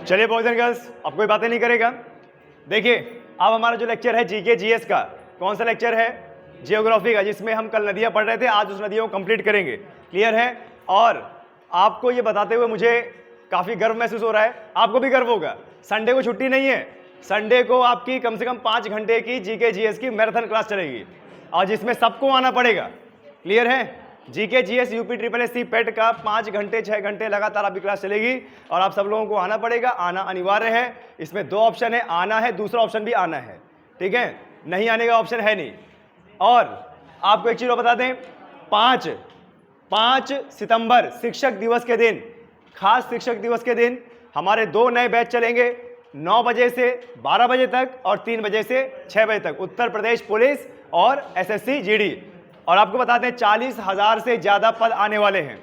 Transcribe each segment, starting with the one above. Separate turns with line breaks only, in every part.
चलिए boys and girls, अब कोई बातें नहीं करेगा। देखिए, अब हमारा जो लेक्चर है जीके जीएस का, कौन सा लेक्चर है? जियोग्राफी का, जिसमें हम कल नदियां पढ़ रहे थे, आज उस नदियों को कंप्लीट करेंगे। क्लियर है? और आपको ये बताते हुए मुझे काफ़ी गर्व महसूस हो रहा है, आपको भी गर्व होगा। संडे को छुट्टी नहीं है, संडे को आपकी कम से कम 5 घंटे की जीके जीएस की मैराथन क्लास चलेगी और जिसमें सबको आना पड़ेगा। क्लियर है? GK GS UP triple S C PET का 5 घंटे 6 घंटे लगातार आपकी क्लास चलेगी और आप सब लोगों को आना पड़ेगा। आना अनिवार्य है। इसमें 2 ऑप्शन है, आना है, दूसरा ऑप्शन भी आना है। ठीक है? नहीं आने का ऑप्शन है नहीं। और आपको एक चीज बता दें, 5 सितंबर शिक्षक दिवस के दिन, खास शिक्षक दिवस के दिन हमारे 2 नए बैच चलेंगे, 9 बजे से 12 बजे तक और 3 बजे से 6 बजे तक, उत्तर प्रदेश पुलिस और एसएससी जीडी। और आपको बताते हैं 40,000 से ज़्यादा पद आने वाले हैं।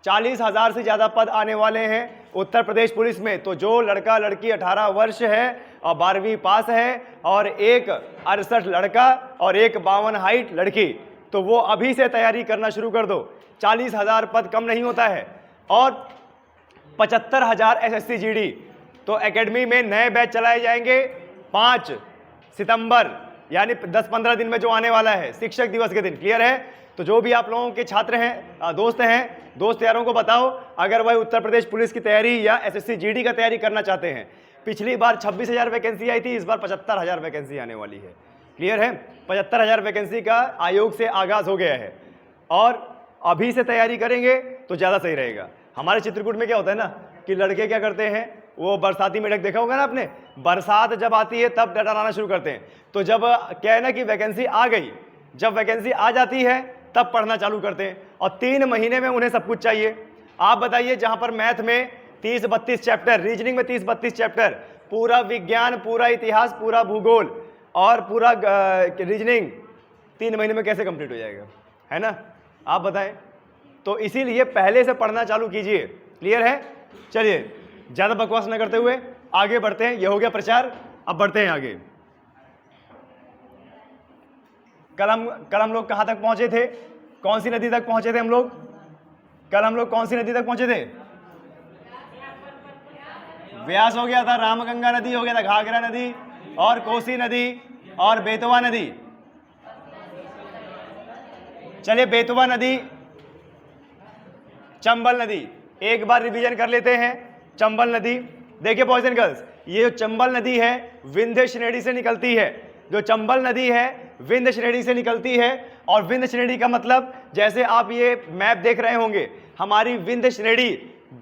40,000 से ज़्यादा पद आने वाले हैं उत्तर प्रदेश पुलिस में। तो जो लड़का लड़की 18 वर्ष है और 12वीं पास है और एक 68 लड़का और एक 52 हाइट लड़की, तो वो अभी से तैयारी करना शुरू कर दो। 40,000 पद कम नहीं होता है। और 75,000 एसएससी जीडी। तो एकेडमी में नए बैच चलाए जाएंगे 5 सितंबर, यानी 10-15 दिन में जो आने वाला है शिक्षक दिवस के दिन। क्लियर है? तो जो भी आप लोगों के छात्र हैं, दोस्त यारों को बताओ, अगर वह उत्तर प्रदेश पुलिस की तैयारी या एसएससी जीडी का तैयारी करना चाहते हैं। पिछली बार 26,000 वैकेंसी आई थी, इस बार 75,000 वैकेंसी आने वाली है। क्लियर है? 75,000 वैकेंसी का आयोग से आगाज हो गया है और अभी से तैयारी करेंगे तो ज़्यादा सही रहेगा। हमारे चित्रकूट में क्या होता है ना कि लड़के क्या करते हैं, वो बरसाती मेढक देखा होगा ना आपने, बरसात जब आती है तब डराना शुरू करते हैं। तो जब क्या है ना कि वैकेंसी आ गई, जब वैकेंसी आ जाती है तब पढ़ना चालू करते हैं और 3 महीने में उन्हें सब कुछ चाहिए। आप बताइए, जहां पर मैथ में 30-32 चैप्टर, रीजनिंग में 30-32 चैप्टर, पूरा विज्ञान, पूरा इतिहास, पूरा भूगोल और पूरा रीजनिंग 3 महीने में कैसे कंप्लीट हो जाएगा? है ना? आप बताएं। तो इसीलिए पहले से पढ़ना चालू कीजिए। क्लियर है? चलिए, ज्यादा बकवास न करते हुए आगे बढ़ते हैं। यह हो गया प्रचार, अब बढ़ते हैं आगे। कल हम लोग कहां तक पहुंचे थे? कौन सी नदी तक पहुंचे थे हम लोग? कल हम लोग कौन सी नदी तक पहुंचे थे? व्यास हो गया था, रामगंगा नदी हो गया था, घाघरा नदी और कोसी नदी और बेतवा नदी। चलिए, बेतवा नदी, चंबल नदी, एक बार रिवीजन कर लेते हैं। चंबल नदी, देखिए बॉयज एंड गर्ल्स, ये जो चंबल नदी है विंध्य श्रेणी से निकलती है। जो चंबल नदी है विंध्य श्रेणी से निकलती है। और विंध्य श्रेणी का मतलब, जैसे आप ये मैप देख रहे होंगे, हमारी विंध्य श्रेणी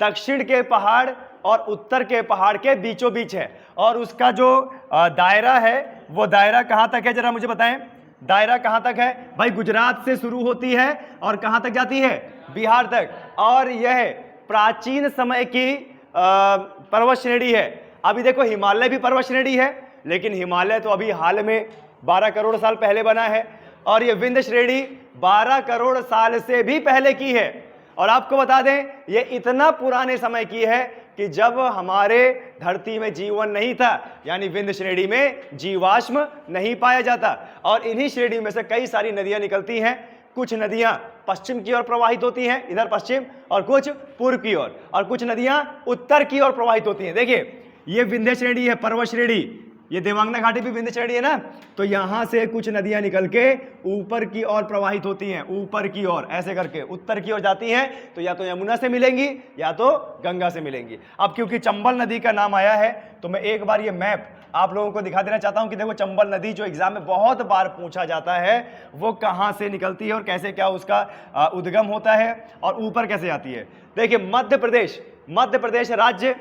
दक्षिण के पहाड़ और उत्तर के पहाड़ के बीचों बीच है। और उसका जो दायरा है वो दायरा कहां तक है, जरा मुझे बताएं। दायरा कहां तक है भाई? गुजरात से शुरू होती है और कहां तक जाती है? बिहार तक। और यह प्राचीन समय की पर्वत श्रेणी है। अभी देखो, हिमालय भी पर्वत श्रेणी है, लेकिन हिमालय तो अभी हाल में 12 करोड़ साल पहले बना है और ये विंध्य श्रेणी 12 करोड़ साल से भी पहले की है। और आपको बता दें, ये इतना पुराने समय की है कि जब हमारे धरती में जीवन नहीं था, यानी विंध्य श्रेणी में जीवाश्म नहीं पाया जाता। और इन्हीं श्रेणी में से कई सारी नदियां निकलती हैं। कुछ नदियां पश्चिम की ओर प्रवाहित होती हैं, इधर पश्चिम, और कुछ पूर्व की ओर, और कुछ नदियां उत्तर की ओर प्रवाहित होती हैं। देखिए, ये विंध्य श्रेणी है, पर्वत श्रेणी, ये देवांगना घाटी भी विंध्य श्रेणी है ना। तो यहां से कुछ नदियां निकल के ऊपर की ओर प्रवाहित होती हैं, ऊपर की ओर ऐसे करके उत्तर की ओर जाती हैं। तो या तो यमुना से मिलेंगी या तो गंगा से मिलेंगी। अब क्योंकि चंबल नदी का नाम आया है तो मैं एक बार ये मैप आप लोगों को दिखा देना चाहता हूं कि देखो, चंबल नदी जो एग्जाम में बहुत बार पूछा जाता है, वो कहां से निकलती है और कैसे क्या उसका उद्गम होता है और ऊपर कैसे आती है। देखिए, मध्य प्रदेश राज्य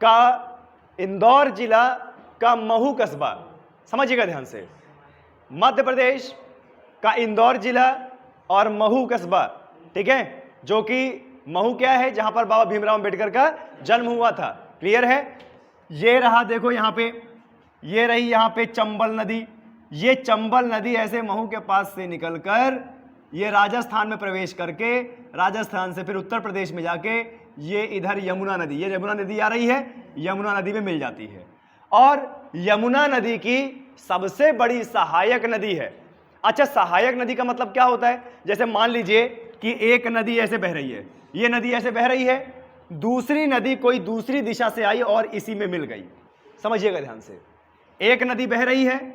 का इंदौर जिला का महू कस्बा, समझिएगा ध्यान से, मध्य प्रदेश का इंदौर जिला और महू कस्बा, ठीक है, जो कि महू क्या है, जहां पर बाबा भीमराव अंबेडकर का जन्म हुआ था। क्लियर है? ये रहा, देखो यहां पे, ये रही यहां पे चंबल नदी। ये चंबल नदी ऐसे महू के पास से निकलकर ये राजस्थान में प्रवेश करके, राजस्थान से फिर उत्तर प्रदेश में जाके ये इधर यमुना नदी, ये यमुना नदी आ रही है, यमुना नदी में मिल जाती है। और यमुना नदी की सबसे बड़ी सहायक नदी है। अच्छा, सहायक नदी का मतलब क्या होता है? जैसे मान लीजिए कि एक नदी ऐसे बह रही है, ये नदी ऐसे बह रही है दूसरी नदी कोई दूसरी दिशा से आई और इसी में मिल गई। समझिएगा ध्यान से, एक नदी बह रही है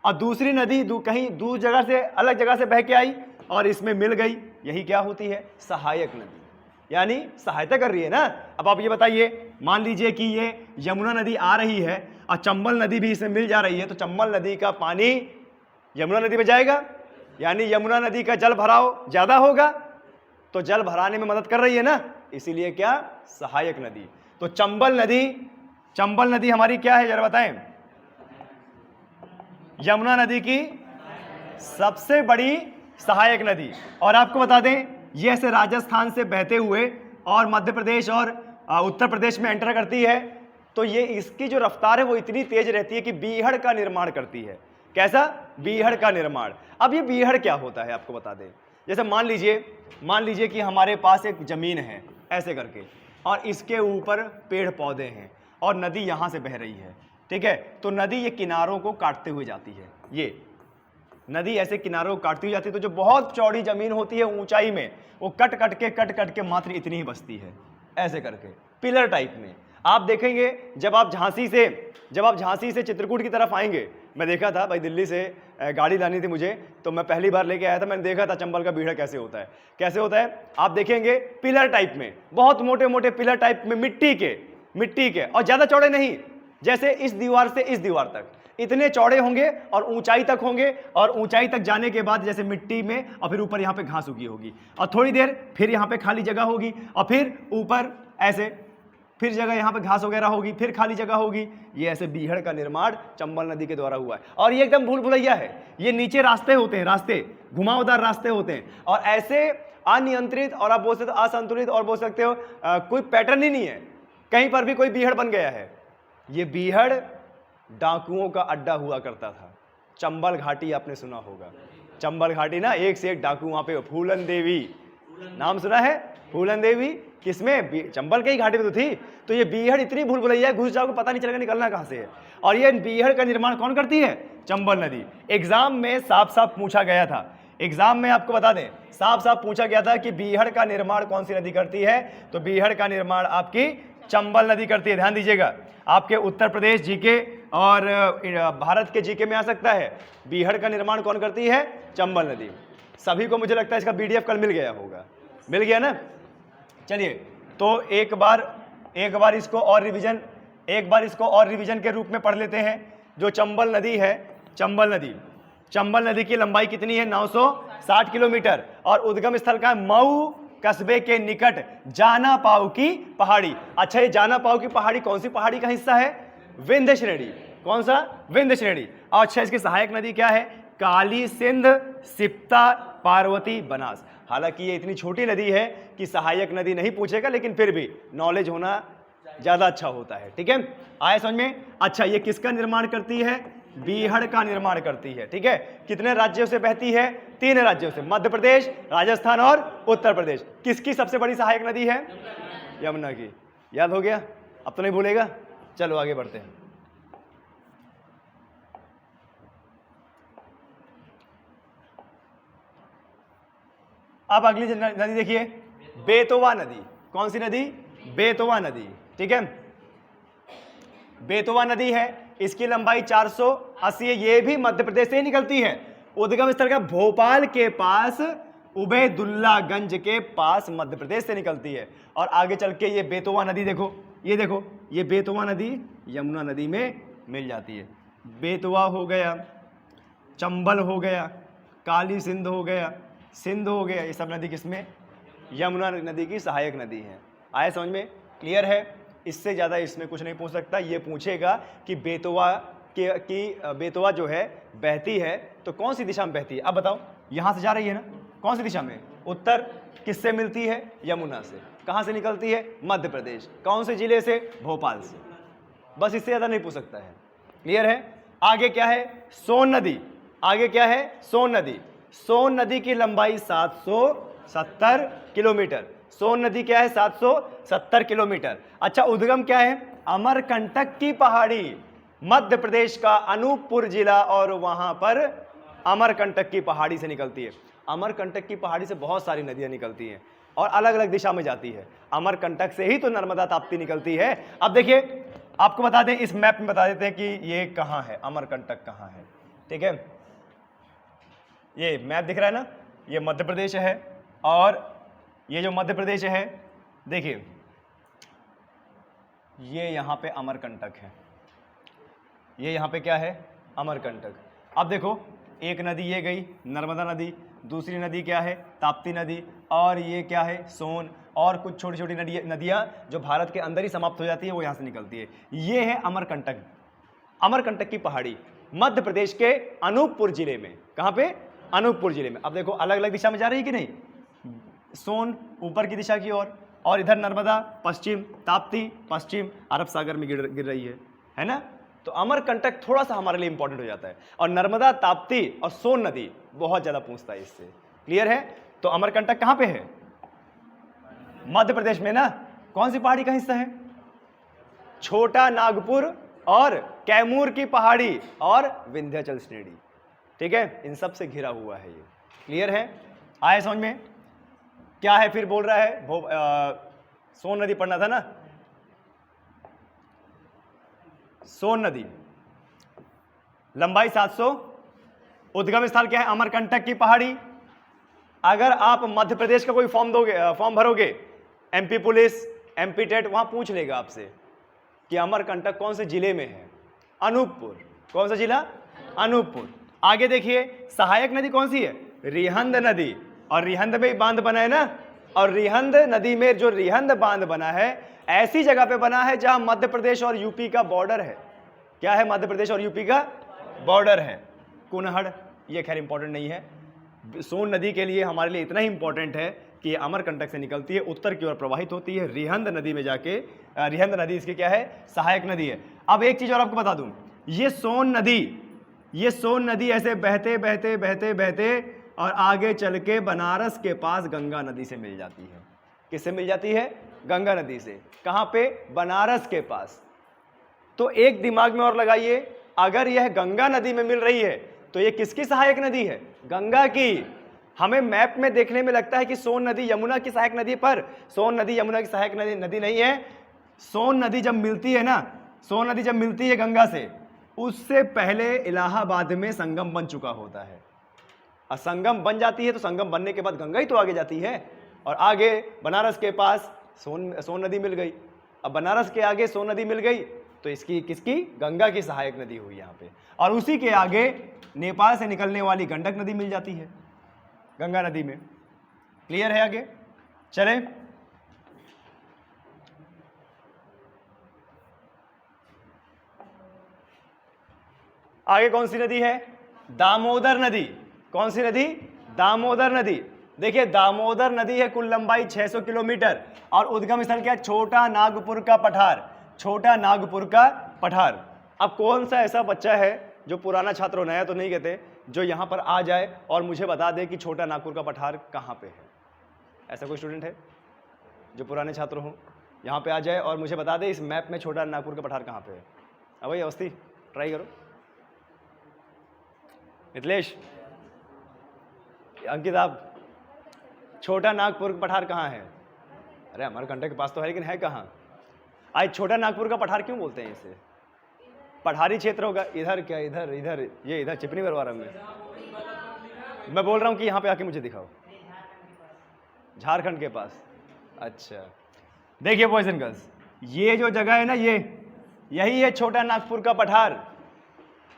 और दूसरी नदी कहीं दूर जगह से, अलग जगह से बह के आई और इसमें मिल गई, यही क्या होती है? सहायक नदी, यानी सहायता कर रही है ना। अब आप ये बताइए, मान लीजिए कि ये यमुना नदी आ रही है और चंबल नदी भी इसमें मिल जा रही है, तो चंबल नदी का पानी यमुना नदी में जाएगा, यानी यमुना नदी का जल भराव ज्यादा होगा, तो जल भराने में मदद कर रही है ना, इसीलिए क्या? सहायक नदी। तो चंबल नदी हमारी क्या है जरा बताएं? यमुना नदी की सबसे बड़ी सहायक नदी। और आपको बता दें, ये ऐसे राजस्थान से बहते हुए और मध्य प्रदेश और उत्तर प्रदेश में एंटर करती है, तो ये इसकी जो रफ्तार है वो इतनी तेज रहती है कि बीहड़ का निर्माण करती है। कैसा? बीहड़ का निर्माण। अब ये बीहड़ क्या होता है आपको बता दें। जैसे मान लीजिए कि हमारे पास एक जमीन है ऐसे करके, और इसके ऊपर पेड़ पौधे हैं और नदी यहां से बह रही है, ठीक है? तो नदी ये किनारों को काटते हुए जाती है, ये नदी ऐसे किनारों को काटती हुई जाती है, तो जो बहुत चौड़ी जमीन होती है ऊंचाई में, वो कट कट के मात्र इतनी ही बचती है, ऐसे करके पिलर टाइप में। आप देखेंगे जब आप झांसी से चित्रकूट की तरफ आएंगे, मैं देखा था भाई, दिल्ली से गाड़ी लानी थी मुझे, तो मैं पहली बार लेके आया था, मैंने देखा था चंबल का बीहड़ कैसे होता है। आप देखेंगे पिलर टाइप में, बहुत मोटे मोटे पिलर टाइप में, मिट्टी के, और ज्यादा चौड़े नहीं, जैसे इस दीवार से इस दीवार तक इतने चौड़े होंगे और ऊंचाई तक होंगे, और ऊंचाई तक जाने के बाद जैसे मिट्टी में, और फिर ऊपर यहाँ पे घास उगी होगी, और थोड़ी देर फिर यहाँ पे खाली जगह होगी, और फिर ऊपर ऐसे फिर जगह यहाँ पे घास वगैरह होगी, फिर खाली जगह होगी। ये ऐसे बीहड़ का निर्माण चंबल नदी के द्वारा हुआ है, और ये एकदम भूल भुलैया है। ये नीचे रास्ते होते हैं, घुमावदार रास्ते होते हैं, और ऐसे अनियंत्रित, और आप बोल सकते हो असंतुलित, और बोल सकते हो कोई पैटर्न ही नहीं है, कहीं पर भी कोई बीहड़ बन गया है। ये बीहड़ डाकुओं का अड्डा हुआ करता था। चंबल घाटी आपने सुना होगा, चंबल घाटी ना, एक से एक डाकू वहां पे। फूलन देवी नाम सुना है? फूलन देवी किसमें? चंबल के ही घाटी में तो थी। तो ये बीहड़ इतनी भूल भुलैया, घुस जाओगे पता नहीं चलेगा निकलना कहां से है। और ये बीहड़ का निर्माण कौन करती है? चंबल नदी। एग्जाम में साफ साफ पूछा गया था, एग्जाम में आपको बता दें, साफ साफ पूछा गया था कि बीहड़ का निर्माण कौन सी नदी करती है? तो बीहड़ का निर्माण आपकी चंबल नदी करती है। ध्यान दीजिएगा, आपके उत्तर प्रदेश जीके और भारत के जीके में आ सकता है। बीहड़ का निर्माण कौन करती है? चंबल नदी। सभी को मुझे लगता है इसका पीडीएफ कल मिल गया होगा, मिल गया ना? चलिए, तो एक बार इसको और रिवीजन के रूप में पढ़ लेते हैं। जो चंबल नदी है, चंबल नदी की लंबाई कितनी है? 960 किलोमीटर, और उद्गम स्थल का मऊ कस्बे के निकट जाना पाव की पहाड़ी। अच्छा, ये जाना पाव की पहाड़ी कौन सी पहाड़ी का हिस्सा है? विंध्य श्रेणी। कौन सा? विंध्य श्रेणी। अच्छा, इसकी सहायक नदी क्या है? काली सिंध, सिप्ता, पार्वती, बनास। हालांकि ये इतनी छोटी नदी है कि सहायक नदी नहीं पूछेगा, लेकिन फिर भी नॉलेज होना ज्यादा अच्छा होता है। ठीक है, आया समझ में? अच्छा, ये किसका निर्माण करती है? बीहड़ का निर्माण करती है। ठीक है, कितने राज्यों से बहती है? 3 राज्यों से, मध्य प्रदेश, राजस्थान और उत्तर प्रदेश। किसकी सबसे बड़ी सहायक नदी है? यमुना की। याद हो गया? अब तो नहीं भूलेगा। चलो आगे बढ़ते हैं। अब अगली नदी देखिए, बेतवा नदी। कौन सी नदी? बेतवा नदी। ठीक है, बेतवा नदी है, इसकी लंबाई 480 है। ये भी मध्य प्रदेश से ही निकलती है। उद्गम स्थल का भोपाल के पास, उबैदुल्लागंज के पास मध्य प्रदेश से निकलती है। और आगे चल के ये बेतवा नदी देखो, ये बेतवा नदी यमुना नदी में मिल जाती है। बेतवा हो गया, चंबल हो गया, काली सिंध हो गया, ये सब नदी किसमें? यमुना नदी की सहायक नदी है। आया समझ में? क्लियर है? इससे ज़्यादा इसमें कुछ नहीं पूछ सकता। ये पूछेगा कि बेतवा जो है बहती है तो कौन सी दिशा में बहती है? अब बताओ, यहाँ से जा रही है ना, कौन सी दिशा में? उत्तर। किससे मिलती है? यमुना से। कहाँ से निकलती है? मध्य प्रदेश। कौन से जिले से? भोपाल से। बस इससे ज़्यादा नहीं पूछ सकता है। क्लियर है? आगे क्या है? सोन नदी। आगे क्या है? सोन नदी। सोन नदी की लंबाई 770 किलोमीटर। सोन नदी क्या है? 770 किलोमीटर। अच्छा, उद्गम क्या है? अमरकंटक की पहाड़ी, मध्य प्रदेश का अनूपपुर जिला, और वहां पर अमरकंटक की पहाड़ी से निकलती है। अमरकंटक की पहाड़ी से बहुत सारी नदियां निकलती हैं, और अलग अलग दिशा में जाती है। अमरकंटक से ही तो नर्मदा ताप्ती निकलती है। अब देखिए आपको बता दें, इस मैप में बता देते हैं कि ये कहाँ है, अमरकंटक कहाँ है। ठीक है, ये मैप दिख रहा है ना, ये मध्य प्रदेश है, और ये जो मध्य प्रदेश है देखिए ये यहाँ पे अमरकंटक है, ये यहाँ पे क्या है, अमरकंटक। अब देखो एक नदी ये गई नर्मदा नदी, दूसरी नदी क्या है, ताप्ती नदी, और ये क्या है, सोन, और कुछ छोटी छोटी नदियाँ जो भारत के अंदर ही समाप्त हो जाती है वो यहाँ से निकलती है। ये है अमरकंटक, अमरकंटक की पहाड़ी मध्य प्रदेश के अनूपपुर जिले में। कहाँ पे, अनूपपुर जिले में। अब देखो अलग अलग दिशा में जा रही है कि नहीं, सोन ऊपर की दिशा की ओर, और इधर नर्मदा पश्चिम, ताप्ती पश्चिम, अरब सागर में गिर रही है ना। तो अमरकंटक थोड़ा सा हमारे लिए इंपॉर्टेंट हो जाता है, और नर्मदा, ताप्ती और सोन नदी बहुत ज्यादा पूछता है इससे। क्लियर है। तो अमरकंटक कहां पे है, मध्य प्रदेश में ना। कौन सी पहाड़ी का हिस्सा है, छोटा नागपुर और कैमूर की पहाड़ी और विंध्याचल श्रेणी। ठीक है, इन सब से घिरा हुआ है ये। क्लियर है, आए समझ में। क्या है फिर बोल रहा है, सोन नदी पढ़ना था ना, सोन नदी लंबाई 700, उद्गम स्थल क्या है, अमरकंटक की पहाड़ी। अगर आप मध्य प्रदेश का कोई फॉर्म भरोगे, एमपी पुलिस, एमपी टेट, वहां पूछ लेगा आपसे कि अमरकंटक कौन से जिले में है, अनूपपुर। कौन सा जिला, अनूपपुर। आगे देखिए सहायक नदी कौन सी है, रिहंद नदी, और रिहंद में ही बांध बना है ना, और रिहंद नदी में जो रिहंद बांध बना है ऐसी जगह पे बना है जहां मध्य प्रदेश और यूपी का बॉर्डर है। क्या है, मध्य प्रदेश और यूपी का बॉर्डर है। कुनहड़, ये खैर इंपॉर्टेंट नहीं है। सोन नदी के लिए हमारे लिए इतना ही इंपॉर्टेंट है कि अमरकंटक से निकलती है, उत्तर की ओर प्रवाहित होती है, रिहंद नदी में जाके, रिहंद नदी इसकी क्या है, सहायक नदी है। अब एक चीज और आपको बता दूं, ये सोन नदी ऐसे बहते बहते बहते बहते और आगे चल के बनारस के पास गंगा नदी से मिल जाती है। किससे मिल जाती है, गंगा नदी से। कहां पे, बनारस के पास। तो एक दिमाग में और लगाइए, अगर यह गंगा नदी में मिल रही है तो ये किसकी सहायक नदी है, गंगा की। हमें मैप में देखने में लगता है कि सोन नदी यमुना की सहायक नदी, पर सोन नदी यमुना की सहायक नदी नहीं है। सोन नदी जब मिलती है ना, सोन नदी जब मिलती है गंगा से, उससे पहले इलाहाबाद में संगम बन चुका होता है। और संगम बन जाती है तो संगम बनने के बाद गंगा ही तो आगे जाती है, और आगे बनारस के पास सोन नदी मिल गई। अब बनारस के आगे सोन नदी मिल गई तो इसकी किसकी, गंगा की सहायक नदी हुई यहाँ पे। और उसी के आगे नेपाल से निकलने वाली गंडक नदी मिल जाती है गंगा नदी में। क्लियर है, आगे चले। आगे कौन सी नदी है, दामोदर नदी। कौन सी नदी, दामोदर नदी। देखिए दामोदर नदी है, कुल लंबाई 600 किलोमीटर, और उद्गम स्थल क्या है, छोटा नागपुर का पठार। छोटा नागपुर का पठार। अब कौन सा ऐसा बच्चा है जो पुराना छात्र हो, नया तो नहीं कहते, जो यहां पर आ जाए और मुझे बता दे कि छोटा नागपुर का पठार कहां पे है। ऐसा कोई स्टूडेंट है जो पुराने छात्र हो, यहां पे आ जाए और मुझे बता दे इस मैप में छोटा नागपुर का पठार कहां पे है। अब भाई अवस्थी ट्राई करो, मिथिलेश, अंकित, आप छोटा नागपुर का पठार कहाँ है? अरे अमरकंटक के पास तो है, लेकिन है कहाँ? आज छोटा नागपुर का पठार क्यों बोलते हैं इसे? पठारी क्षेत्र होगा। इधर क्या, इधर इधर ये इधर चिपनी बरवारा में। मैं बोल रहा हूँ कि यहाँ पे आके मुझे दिखाओ, झारखंड के पास। अच्छा देखिए बॉयज एंड गर्ल्स, ये जो जगह है ना, ये यही है छोटा नागपुर का पठार,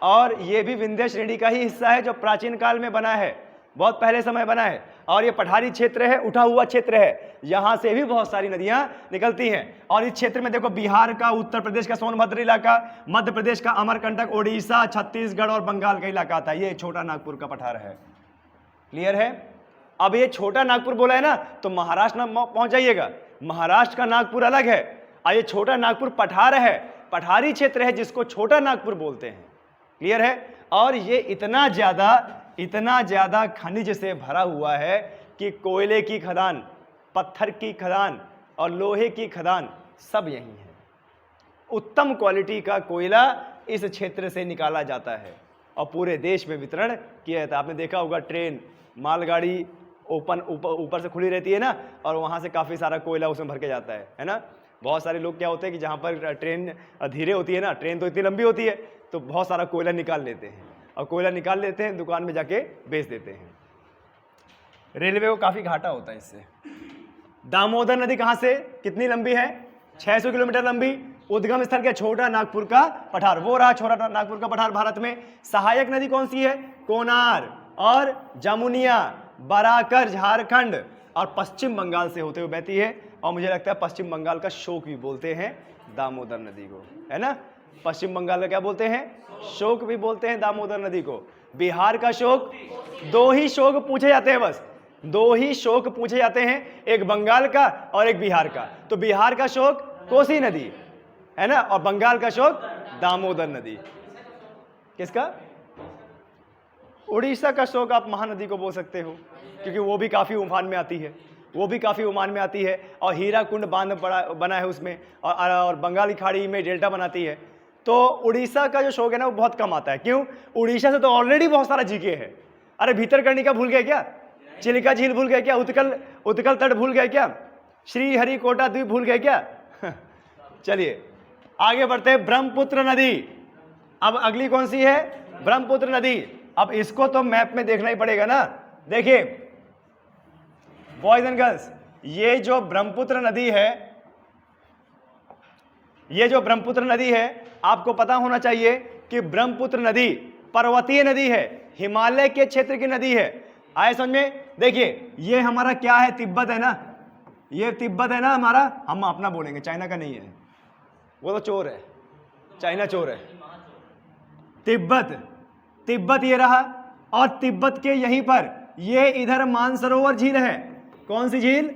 और ये भी विंध्य श्रेणी का ही हिस्सा है जो प्राचीन काल में बना है, बहुत पहले समय बना है। और ये पठारी क्षेत्र है, उठा हुआ क्षेत्र है, यहां से भी बहुत सारी नदियां निकलती हैं। और इस क्षेत्र में देखो बिहार का, उत्तर प्रदेश का सोनभद्र इलाका, मध्य प्रदेश का अमरकंटक, ओडिशा, छत्तीसगढ़ और बंगाल का इलाका आता है। ये छोटा नागपुर का पठार है। क्लियर है। अब ये छोटा नागपुर बोला है ना, तो महाराष्ट्र में पहुंच जाइएगा। महाराष्ट्र का नागपुर अलग है, और ये छोटा नागपुर पठार है, पठारी क्षेत्र है जिसको छोटा नागपुर बोलते हैं। क्लियर है। और ये इतना ज्यादा खनिज से भरा हुआ है कि कोयले की खदान, पत्थर की खदान और लोहे की खदान सब यही है। उत्तम क्वालिटी का कोयला इस क्षेत्र से निकाला जाता है और पूरे देश में वितरण किया जाता है। आपने देखा होगा ट्रेन, मालगाड़ी ओपन ऊपर से खुली रहती है ना, और वहाँ से काफ़ी सारा कोयला उसमें भर के जाता है ना। बहुत सारे लोग क्या होते हैं कि जहाँ पर ट्रेन धीरे होती है ना, ट्रेन तो इतनी लंबी होती है, तो बहुत सारा कोयला निकाल लेते हैं, और कोयला निकाल लेते हैं, दुकान में जाके बेच देते हैं। रेलवे को काफ़ी घाटा होता है इससे। दामोदर नदी कहाँ से कितनी लंबी है? 600 किलोमीटर लंबी। उद्गम स्थल क्या? छोटा नागपुर का पठार, वो रहा छोटा नागपुर का पठार भारत में। सहायक नदी कौन सी है? कोनार और जमुनिया, बराकर झारखंड और पश्चिम बंगाल से होते हुए बहती है, और मुझे लगता है पश्चिम बंगाल का शोक भी बोलते हैं दामोदर नदी को, है ना। पश्चिम बंगाल का क्या बोलते हैं? शोक भी बोलते हैं दामोदर नदी को। बिहार का शोक, दो ही शोक पूछे जाते हैं, बस दो ही शोक पूछे जाते हैं, एक बंगाल का और एक बिहार का। तो बिहार का शोक कोसी नदी है ना, और बंगाल का शोक दामोदर नदी। किसका? उड़ीसा का शोक आप महानदी को बोल सकते हो, क्योंकि वो भी काफ़ी उफान में आती है, वो भी काफ़ी उफान में आती है, और हीरा कुंड बांध बना है उसमें, और बंगाल की खाड़ी में डेल्टा बनाती है। तो उड़ीसा का जो शोक है ना, वो बहुत कम आता है। क्यों? उड़ीसा से तो ऑलरेडी बहुत सारा जीके है। अरे भीतरकनिका भूल गए क्या? चिलिका झील भूल गए क्या? उत्कल तट भूल गए क्या? श्रीहरिकोटा द्वीप भूल गए क्या? चलिए आगे बढ़ते हैं। ब्रह्मपुत्र नदी, अब अगली कौन सी है? ब्रह्मपुत्र नदी। अब इसको तो मैप में देखना ही पड़ेगा ना। देखिए बॉयज एंड गर्ल्स, ये जो ब्रह्मपुत्र नदी है, ये जो ब्रह्मपुत्र नदी है, आपको पता होना चाहिए कि ब्रह्मपुत्र नदी पर्वतीय नदी है, हिमालय के क्षेत्र की नदी है। आए समझ में? देखिए ये हमारा क्या है? तिब्बत है ना, ये तिब्बत है ना हमारा, हम अपना बोलेंगे, चाइना का नहीं है, वो तो चोर है, चाइना चोर है। तिब्बत ये रहा, और तिब्बत के यहीं पर ये इधर मानसरोवर झील है। कौन सी झील?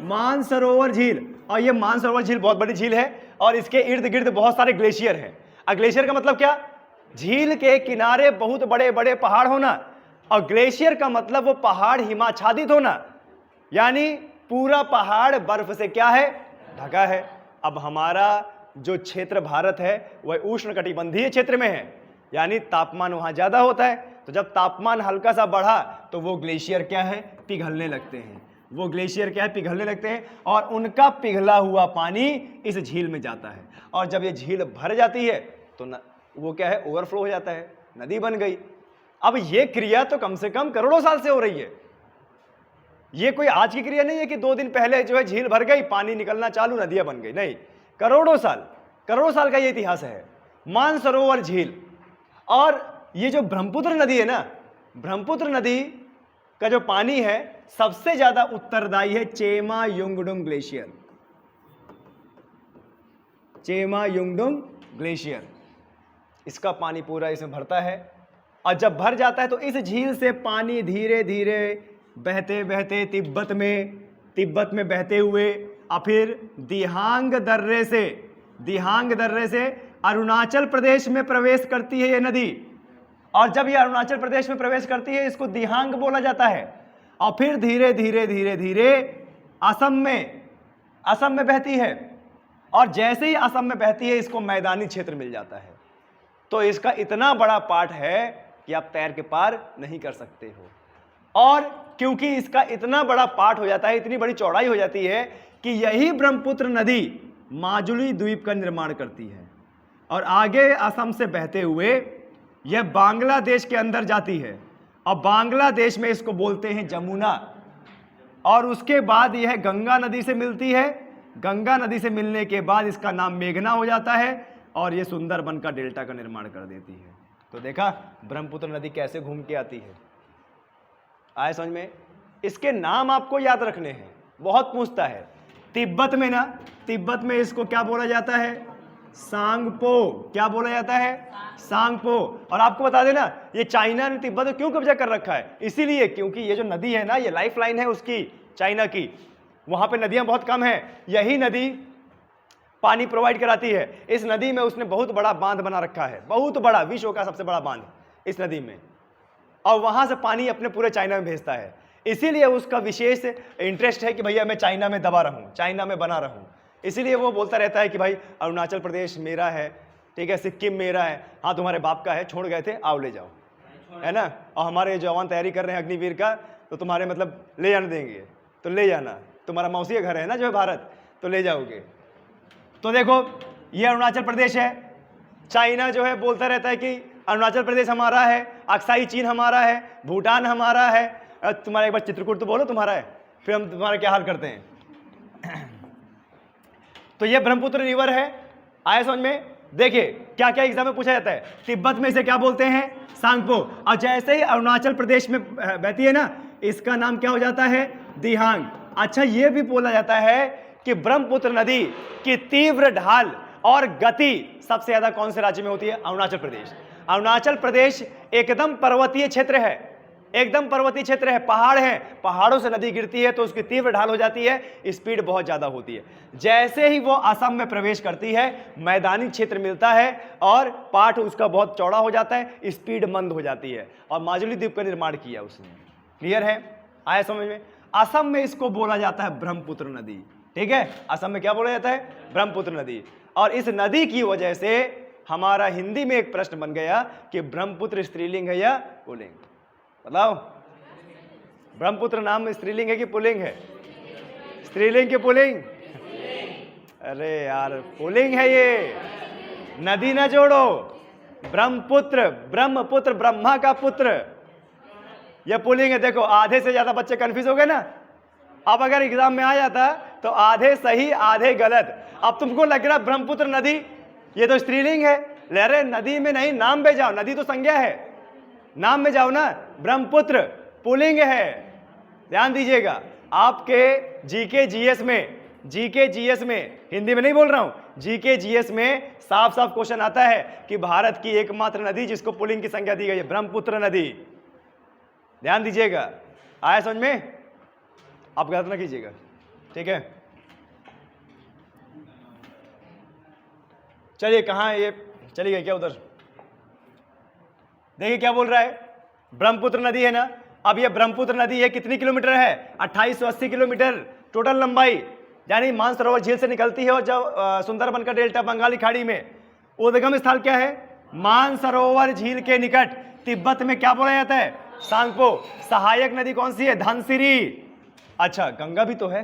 मानसरोवर झील। और ये मानसरोवर झील बहुत बड़ी झील है, और इसके इर्द गिर्द बहुत सारे ग्लेशियर हैं। ग्लेशियर का मतलब क्या? झील के किनारे बहुत बड़े बड़े पहाड़ होना, और ग्लेशियर का मतलब वो पहाड़ हिमाच्छादित होना, यानी पूरा पहाड़ बर्फ से क्या है? ढका है। अब हमारा जो क्षेत्र भारत है वह उष्णकटिबंधीय क्षेत्र में है, यानी तापमान वहां ज्यादा होता है। तो जब तापमान हल्का सा बढ़ा तो वो ग्लेशियर क्या है? पिघलने लगते हैं। वो ग्लेशियर क्या है? पिघलने लगते हैं, और उनका पिघला हुआ पानी इस झील में जाता है, और जब ये झील भर जाती है तो वो क्या है? ओवरफ्लो हो जाता है, नदी बन गई। अब ये क्रिया तो कम से कम करोड़ों साल से हो रही है। ये कोई आज की क्रिया नहीं है कि 2 दिन पहले जो है झील भर गई, पानी निकलना चालू, नदियां बन गई, नहीं, करोड़ों साल का ये इतिहास है। मानसरोवर झील। और ये जो ब्रह्मपुत्र नदी है ना, ब्रह्मपुत्र नदी का जो पानी है सबसे ज्यादा उत्तरदायी है चेमा युंगडुंग ग्लेशियर। चेमा युंगडुंग ग्लेशियर, इसका पानी पूरा इसमें भरता है, और जब भर जाता है तो इस झील से पानी धीरे धीरे बहते बहते तिब्बत में बहते हुए, और फिर दिहांग दर्रे से अरुणाचल प्रदेश में प्रवेश करती है ये नदी। और जब ये अरुणाचल प्रदेश में प्रवेश करती है, इसको दिहांग बोला जाता है, और फिर धीरे धीरे असम में बहती है, और जैसे ही असम में बहती है इसको मैदानी क्षेत्र मिल जाता है। तो इसका इतना बड़ा पार्ट है कि आप तैर के पार नहीं कर सकते हो। और क्योंकि इसका इतना बड़ा पार्ट हो जाता है, इतनी बड़ी चौड़ाई हो जाती है कि यही ब्रह्मपुत्र नदी माजुली द्वीप का निर्माण करती है, और आगे असम से बहते हुए यह बांग्लादेश के अंदर जाती है, और बांग्लादेश में इसको बोलते हैं जमुना। और उसके बाद यह गंगा नदी से मिलती है, गंगा नदी से मिलने के बाद इसका नाम मेघना हो जाता है, और यह सुंदरबन का डेल्टा का निर्माण कर देती है। तो देखा ब्रह्मपुत्र नदी कैसे घूम के आती है। आए समझ में? इसके नाम आपको याद रखने हैं, बहुत पूछता है। तिब्बत में इसको क्या बोला जाता है? सांगपो। क्या बोला जाता है? सांगपो। और आपको बता देना, ये चाइना ने तिब्बत को क्यों कब्जा कर रखा है? इसीलिए क्योंकि ये जो नदी है ना, ये लाइफ लाइन है उसकी, चाइना की। वहां पे नदियां बहुत कम है, यही नदी पानी प्रोवाइड कराती है। इस नदी में उसने बहुत बड़ा बांध बना रखा है, बहुत बड़ा, विश्व का सबसे बड़ा बांध इस नदी में, और वहां से पानी अपने पूरे चाइना में भेजता है। इसीलिए उसका विशेष इंटरेस्ट है कि भैया मैं चाइना में दबा रहूं, चाइना में बना रहूं। इसीलिए वो बोलता रहता है कि भाई अरुणाचल प्रदेश मेरा है, ठीक है, सिक्किम मेरा है, हाँ तुम्हारे बाप का है, छोड़ गए थे, आओ ले जाओ, है ना। और हमारे जवान तैयारी कर रहे हैं अग्निवीर का, तो तुम्हारे मतलब ले जाने देंगे, तो ले जाना, तुम्हारा मौसी का घर है ना जो है भारत, तो ले जाओगे। तो देखो ये अरुणाचल प्रदेश है। चाइना जो है बोलता रहता है कि अरुणाचल प्रदेश हमारा है, अक्साई चीन हमारा है, भूटान हमारा है। तुम्हारा एक बार चित्रकूट तो बोलो तुम्हारा है, फिर हम तुम्हारा क्या हाल करते हैं। तो ये ब्रह्मपुत्र रिवर है, आया समझ में। देखिए क्या क्या एग्जाम में पूछा जाता है। तिब्बत में इसे क्या बोलते हैं, सांगपो। और जैसे ही अरुणाचल प्रदेश में बहती है ना, इसका नाम क्या हो जाता है, दिहांग। अच्छा ये भी बोला जाता है कि ब्रह्मपुत्र नदी की तीव्र ढाल और गति सबसे ज्यादा कौन से राज्य में होती है, अरुणाचल प्रदेश। अरुणाचल प्रदेश एकदम पर्वतीय क्षेत्र है, एकदम पर्वतीय क्षेत्र है, पहाड़ है, पहाड़ों से नदी गिरती है तो उसकी तीव्र ढाल हो जाती है, स्पीड बहुत ज्यादा होती है। जैसे ही वो असम में प्रवेश करती है मैदानी क्षेत्र मिलता है और पाठ उसका बहुत चौड़ा हो जाता है, स्पीड मंद हो जाती है। और माजुली द्वीप का निर्माण किया उसने। क्लियर है, आया समझ में। असम में इसको बोला जाता है ब्रह्मपुत्र नदी, ठीक है। असम में क्या बोला जाता है, ब्रह्मपुत्र नदी। और इस नदी की वजह से हमारा हिंदी में एक प्रश्न बन गया कि ब्रह्मपुत्र स्त्रीलिंग है या पुल्लिंग, बताओ। ब्रह्मपुत्र नाम स्त्रीलिंग है कि पुल्लिंग है, स्त्रीलिंग की पुल्लिंग। अरे यार पुल्लिंग है ये, नदी ना जोड़ो। ब्रह्मपुत्र, ब्रह्मपुत्र ब्रह्मा का पुत्र, यह पुल्लिंग है। देखो आधे से ज्यादा बच्चे कंफ्यूज हो गए ना। अब अगर एग्जाम में आ जाता तो आधे सही आधे गलत। अब तुमको लग रहा ब्रह्मपुत्र नदी ये तो स्त्रीलिंग है, ले रहे नदी में नहीं, नाम पे जाओ, नदी तो संज्ञा है, नाम में जाओ ना। ब्रह्मपुत्र पुल्लिंग है, ध्यान दीजिएगा। आपके जीके जीएस में, जीके जीएस में, हिंदी में नहीं बोल रहा हूं, जीके जीएस में साफ साफ क्वेश्चन आता है कि भारत की एकमात्र नदी जिसको पुल्लिंग की संज्ञा दी गई है ब्रह्मपुत्र नदी। ध्यान दीजिएगा, आया समझ में। आप गलत ना कीजिएगा, ठीक है। चलिए कहाँ ये चली गई क्या उधर, देखिए क्या बोल रहा है। ब्रह्मपुत्र नदी है ना, अब ये ब्रह्मपुत्र नदी है कितनी किलोमीटर है, 2880 किलोमीटर टोटल लंबाई, यानी मानसरोवर झील से निकलती है और जब सुंदरबन का डेल्टा बंगाली खाड़ी में। उद्गम स्थल क्या है, मानसरोवर झील के निकट। तिब्बत में क्या बोला जाता है, सांगपो। सहायक नदी कौन सी है, धनसिरी। अच्छा गंगा भी तो है,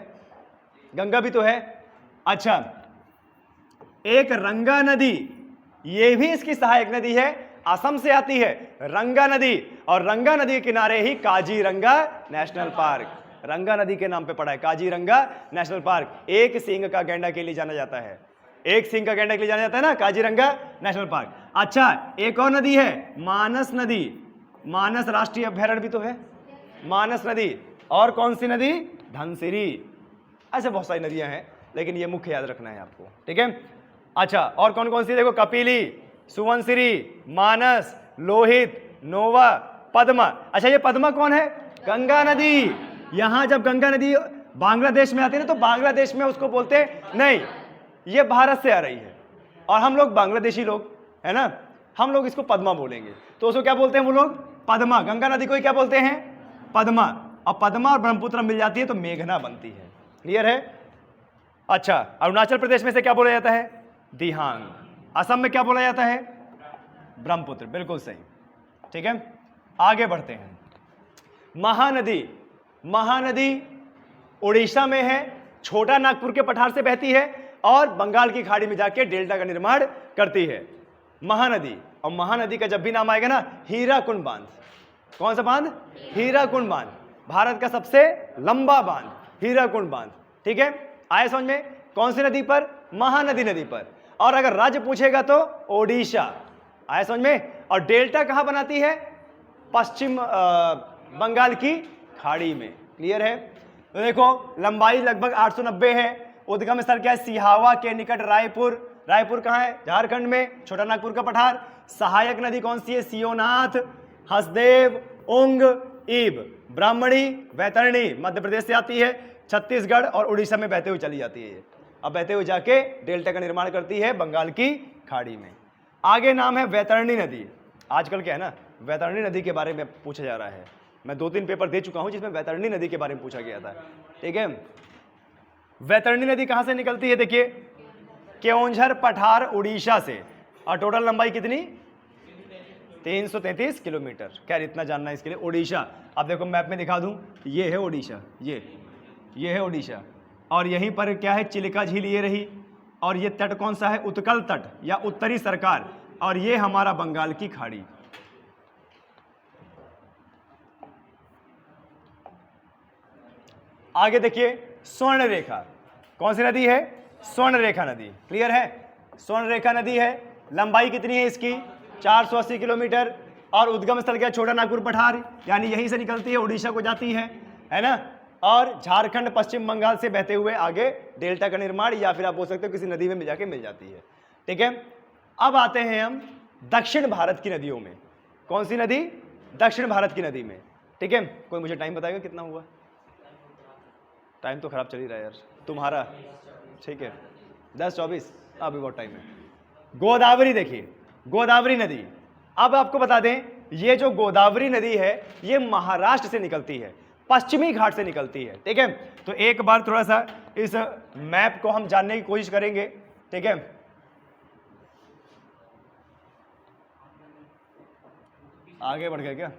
गंगा भी तो है। अच्छा एक रंगा नदी, ये भी इसकी सहायक नदी है, असम से आती है, रंगा नदी। और रंगा नदी के किनारे ही काजीरंगा नेशनल पार्क, रंगा नदी के नाम पे पड़ा है काजीरंगा नेशनल पार्क। एक सींग का गैंडा के लिए जाना जाता है, एक सींग का गैंडा के लिए जाना जाता है ना, काजीरंगा नेशनल पार्क। अच्छा एक और नदी है, मानस नदी। मानस राष्ट्रीय अभ्यारण्य भी तो है, मानस नदी। और कौन सी नदी, धनसिरी। ऐसे बहुत सारी नदियां हैं, लेकिन ये मुख्य याद रखना है आपको, ठीक है। अच्छा और कौन कौन सी, देखो कपिली, सुवनसिरी, मानस, लोहित, नोवा, पद्मा। अच्छा ये पद्मा कौन है, गंगा नदी। यहां जब गंगा नदी बांग्लादेश में आती है ना, तो बांग्लादेश में उसको बोलते हैं नहीं, ये भारत से आ रही है और हम लोग बांग्लादेशी लोग है ना, हम लोग इसको पद्मा बोलेंगे। तो उसको क्या बोलते हैं वो लोग, पद्मा। गंगा नदी को ही क्या बोलते हैं, पद्मा। और पद्मा और ब्रह्मपुत्र मिल जाती है तो मेघना बनती है। क्लियर है। अच्छा अरुणाचल प्रदेश में से क्या बोला जाता है, दिहांग। असम में क्या बोला जाता है, ब्रह्मपुत्र। बिल्कुल सही, ठीक है। आगे बढ़ते हैं। महानदी, महानदी उड़ीसा में है, छोटा नागपुर के पठार से बहती है और बंगाल की खाड़ी में जाके डेल्टा का निर्माण करती है, महानदी। और महानदी का जब भी नाम आएगा ना, हीराकुंड बांध। कौन सा बांध, हीराकुंड बांध, भारत का सबसे लंबा बांध, हीराकुंड बांध, ठीक है। आए समझ में, कौन सी नदी पर, महानदी नदी पर। और अगर राज्य पूछेगा तो ओडिशा, आए समझ में। और डेल्टा कहां बनाती है, पश्चिम बंगाल की खाड़ी में। क्लियर है। तो देखो लंबाई लगभग 890 है। उद्गम स्थल क्या है, सिहावा के निकट रायपुर। रायपुर कहां है, झारखंड में, छोटा नागपुर का पठार। सहायक नदी कौन सी है, सियोनाथ, हसदेव, उंग, ईब। ब्राह्मणी, वैतरणी मध्य प्रदेश से आती है, छत्तीसगढ़ और उड़ीसा में बहते हुए चली जाती है। अब बहते हुए जाके डेल्टा का निर्माण करती है बंगाल की खाड़ी में। आगे नाम है वैतरणी नदी। आजकल क्या है ना, वैतरणी नदी के बारे में पूछा जा रहा है। मैं 2-3 पेपर दे चुका हूं जिसमें वैतरणी नदी के बारे में पूछा गया था, ठीक है। वैतरणी नदी कहां से निकलती है, देखिए केओंझर पठार उड़ीसा से। और टोटल लंबाई कितनी, 333 किलोमीटर। क्या इतना जानना है इसके लिए, उड़ीसा। अब देखो मैप में दिखा दूं, ये है ओडिशा, ये है ओडिशा, और यहीं पर क्या है, चिलिका झील ये रही, और ये तट कौन सा है, उत्कल तट या उत्तरी सरकार, और ये हमारा बंगाल की खाड़ी। आगे देखिए स्वर्ण रेखा, कौन सी नदी है, स्वर्ण रेखा नदी, क्लियर है। स्वर्ण रेखा नदी है, लंबाई कितनी है इसकी, 480 किलोमीटर, और उद्गम स्थल क्या, छोटा नागपुर पठार, यानी यहीं से निकलती है, उड़ीसा को जाती है ना, और झारखंड पश्चिम बंगाल से बहते हुए आगे डेल्टा का निर्माण, या फिर आप बोल सकते हो किसी नदी में जाके मिल जाती है, ठीक है। अब आते हैं हम दक्षिण भारत की नदियों में, कौन सी नदी, दक्षिण भारत की नदी में, ठीक है। कोई मुझे टाइम बताएगा कितना हुआ, टाइम तो खराब चल ही रहा है यार तुम्हारा, ठीक है 10:24, अभी बहुत टाइम है। गोदावरी देखिए, गोदावरी नदी, अब आपको बता दें ये जो गोदावरी नदी है ये महाराष्ट्र से निकलती है, पश्चिमी घाट से निकलती है, ठीक है। तो एक बार थोड़ा सा इस मैप को हम जानने की कोशिश करेंगे, ठीक है। आगे बढ़ गए क्या,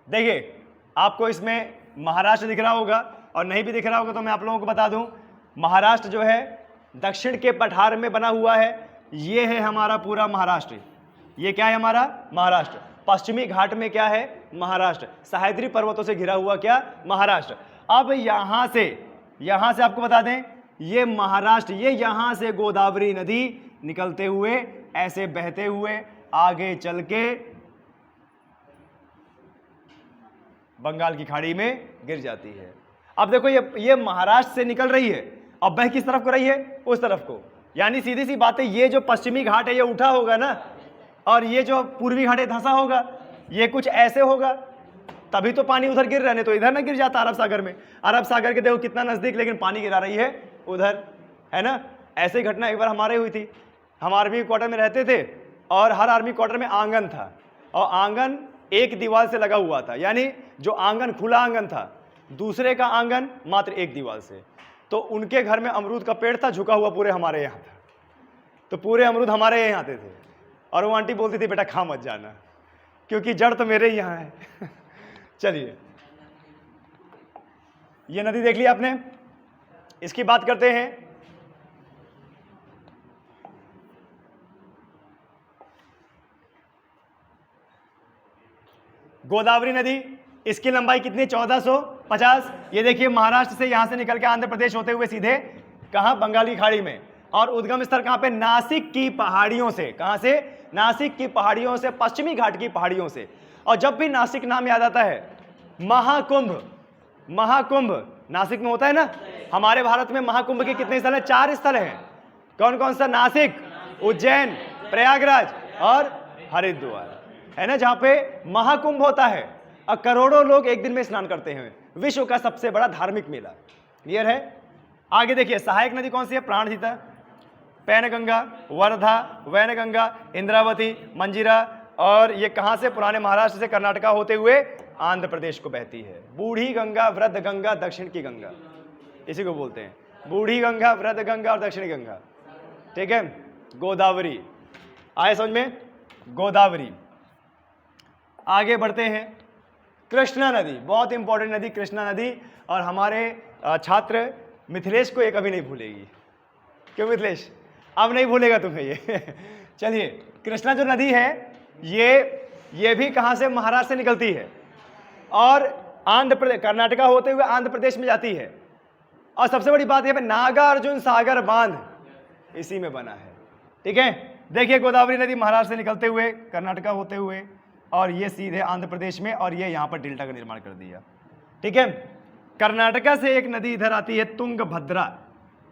देखिए आपको इसमें महाराष्ट्र दिख रहा होगा, और नहीं भी दिख रहा होगा तो मैं आप लोगों को बता दूं, महाराष्ट्र जो है दक्षिण के पठार में बना हुआ है, ये है हमारा पूरा महाराष्ट्र, ये क्या है हमारा महाराष्ट्र। पश्चिमी घाट में क्या है, महाराष्ट्र, सह्याद्री पर्वतों से घिरा हुआ क्या, महाराष्ट्र। अब यहां से आपको बता दें ये महाराष्ट्र, ये यहां से गोदावरी नदी निकलते हुए ऐसे बहते हुए आगे चल के बंगाल की खाड़ी में गिर जाती है। अब देखो ये महाराष्ट्र से निकल रही है, अब बह किस तरफ को रही है, उस तरफ को, यानी सीधी सी बात है, ये जो पश्चिमी घाट है ये उठा होगा ना, और ये जो पूर्वी घाट है धंसा होगा, ये कुछ ऐसे होगा, तभी तो पानी उधर गिर रहा है, तो इधर ना गिर जाता अरब सागर में। अरब सागर के देखो कितना नजदीक, लेकिन पानी गिरा रही है उधर, है ना। ऐसी घटना एक बार हमारे हुई थी, हम आर्मी क्वार्टर में रहते थे, और हर आर्मी क्वार्टर में आंगन था, और आंगन एक दीवार से लगा हुआ था, यानी जो आंगन खुला आंगन था, दूसरे का आंगन मात्र एक दीवार से। तो उनके घर में अमरूद का पेड़ था, झुका हुआ पूरे हमारे यहाँ था, तो पूरे अमरूद हमारे यहाँ आते थे, और वो आंटी बोलती थी बेटा खा मत जाना, क्योंकि जड़ तो मेरे ही यहाँ है। चलिए ये नदी देख ली आपने, इसकी बात करते हैं। गोदावरी नदी, इसकी लंबाई कितनी, 1450। ये देखिए महाराष्ट्र से यहां से निकल के आंध्र प्रदेश होते हुए सीधे कहां, बंगाल की खाड़ी में, और उद्गम स्थल कहां पे, नासिक की पहाड़ियों से, कहां से, नासिक की पहाड़ियों से, पश्चिमी घाट की पहाड़ियों से। और जब भी नासिक नाम याद आता है, महाकुंभ, महाकुंभ नासिक में होता है ना, हमारे भारत में महाकुंभ के कितने स्थल हैं, 4 स्थल हैं, कौन कौन सा, नासिक, उज्जैन, प्रयागराज और हरिद्वार, है ना, जहां पे महाकुंभ होता है और करोड़ों लोग एक दिन में स्नान करते हैं, विश्व का सबसे बड़ा धार्मिक मेला, क्लियर है। आगे देखिए सहायक नदी कौन सी है, प्राणहिता, पैनगंगा, वर्धा, वैनगंगा, इंद्रावती, मंजीरा, और ये कहां से, पुराने महाराष्ट्र से कर्नाटका होते हुए आंध्र प्रदेश को बहती है। बूढ़ी गंगा, वृद्ध गंगा, दक्षिण की गंगा, इसी को बोलते हैं बूढ़ी गंगा, वृद्ध गंगा और दक्षिणी गंगा, ठीक है। गोदावरी आए समझ में, गोदावरी। आगे बढ़ते हैं, कृष्णा नदी, बहुत इंपॉर्टेंट नदी कृष्णा नदी, और हमारे छात्र मिथिलेश को एक अभी नहीं भूलेगी, क्यों मिथिलेश, अब नहीं भूलेगा तुम्हें ये। चलिए कृष्णा जो नदी है ये भी कहां से, महाराष्ट्र से निकलती है, और आंध्र प्रदेश, कर्नाटका होते हुए आंध्र प्रदेश में जाती है, और सबसे बड़ी बात यह है नागार्जुन सागर बांध इसी में बना है, ठीक है। देखिए गोदावरी नदी महाराष्ट्र से निकलते हुए कर्नाटका होते हुए, और ये सीधे आंध्र प्रदेश में, और ये यहां पर डेल्टा का निर्माण कर दिया, ठीक है। कर्नाटका से एक नदी इधर आती है तुंगभद्रा,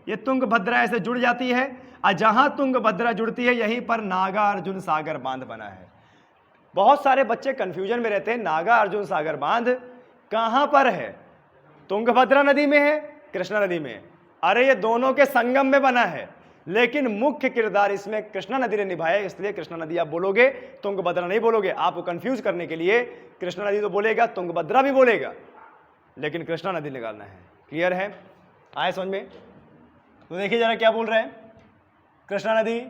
ये तुंगभद्रा ऐसे जुड़ जाती है, और जहां तुंगभद्रा जुड़ती है यहीं पर नागार्जुन सागर बांध बना है। बहुत सारे बच्चे कंफ्यूजन में रहते हैं, नागार्जुन सागर बांध कहां पर है, तुंगभद्रा नदी में है, कृष्णा नदी में, अरे ये दोनों के संगम में बना है, लेकिन मुख्य किरदार इसमें कृष्णा नदी ने निभाया, इसलिए कृष्णा नदी आप बोलोगे, तुंगभद्रा नहीं बोलोगे। आपको कंफ्यूज करने के लिए कृष्णा नदी तो बोलेगा, तुंगभद्रा भी बोलेगा, लेकिन कृष्णा नदी निकालना है, क्लियर है, आए समझ में। तो देखिए जरा क्या बोल रहे हैं, कृष्णा नदी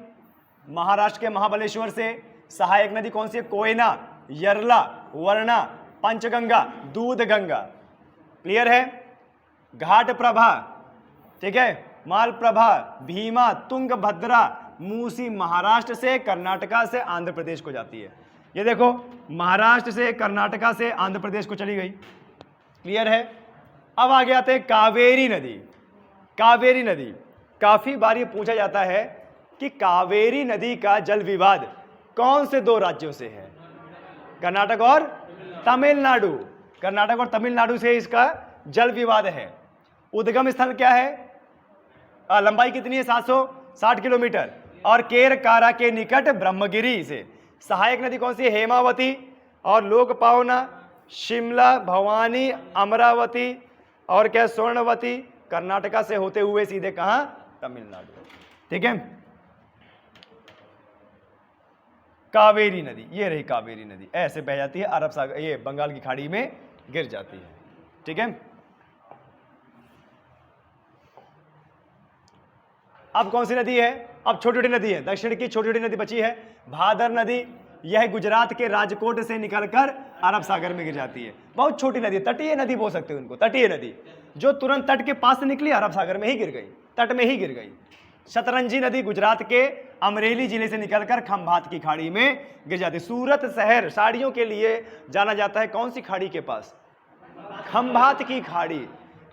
महाराष्ट्र के महाबलेश्वर से सहायक नदी कौन सी है? कोयना, यरला, वर्णा, पंचगंगा, दूधगंगा। क्लियर है? घाट प्रभा, ठीक है, मालप्रभा, भीमा, तुंगभद्रा, मूसी महाराष्ट्र से, कर्नाटका से आंध्र प्रदेश को जाती है। ये देखो, महाराष्ट्र से कर्नाटका से आंध्र प्रदेश को चली गई। क्लियर है? अब आगे आते हैं कावेरी नदी। कावेरी नदी, काफी बार ये पूछा जाता है कि कावेरी नदी का जल विवाद कौन से दो राज्यों से है? कर्नाटक और तमिलनाडु। कर्नाटक और तमिलनाडु से इसका जल विवाद है। उद्गम स्थल क्या है? लंबाई कितनी है? 760 किलोमीटर। और केरकारा के निकट ब्रह्मगिरी से। सहायक नदी कौन सी है? हेमावती और लोकपावना, शिमला, भवानी, अमरावती और क्या स्वर्णवती। कर्नाटका से होते हुए सीधे कहां? तमिलनाडु। ठीक है, कावेरी नदी, ये रही कावेरी नदी, ऐसे बह जाती है अरब सागर, ये बंगाल की खाड़ी में गिर जाती है। ठीक है, अब कौन सी नदी है? अब छोटी छोटी नदी है, दक्षिण की छोटी छोटी नदी बची है। भादर नदी, यह गुजरात के राजकोट से निकलकर अरब सागर में गिर जाती है। बहुत छोटी नदी, तटीय नदी बोल सकते हो उनको, तटीय नदी, जो तुरंत तट के पास से निकली, अरब सागर में ही गिर गई, तट में ही गिर गई। शतरंजी नदी गुजरात के अमरेली जिले से निकलकर खंभात की खाड़ी में गिर जाती है। सूरत शहर साड़ियों के लिए जाना जाता है कौन सी खाड़ी के पास? खंभात की खाड़ी,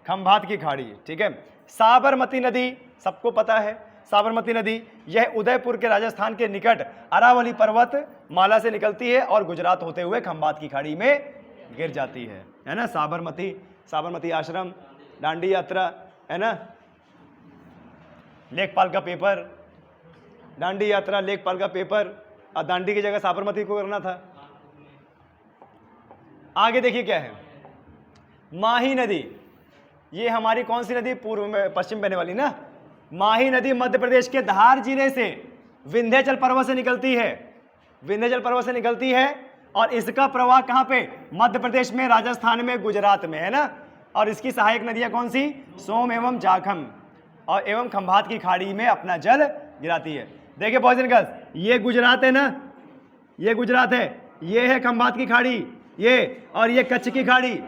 खंभात की खाड़ी। ठीक है, साबरमती नदी सबको पता है, साबरमती नदी यह उदयपुर के राजस्थान के निकट अरावली पर्वत माला से निकलती है और गुजरात होते हुए खंभात की खाड़ी में गिर जाती है ना। साबरमती, साबरमती आश्रम, दांडी यात्रा, है ना, लेखपाल का पेपर, दांडी यात्रा, लेखपाल का पेपर, और दांडी की जगह साबरमती को करना था। आगे देखिए क्या है, माही नदी, ये हमारी कौन सी नदी? पूर्व में पश्चिम बहने वाली ना। माही नदी मध्य प्रदेश के धार जिले से विंध्याचल पर्वत से निकलती है, विंध्याचल पर्वत से निकलती है और इसका प्रवाह कहां पे? मध्य प्रदेश में, राजस्थान में, गुजरात में, है ना। और इसकी सहायक नदियां कौन सी? सोम एवं जाखम और एवं खंभात की खाड़ी में अपना जल गिराती है। देखिए बॉयज एंड गर्ल्स, ये गुजरात है ना, ये गुजरात है, ये है खंभात की खाड़ी, ये, और ये कच्छ की खाड़ी,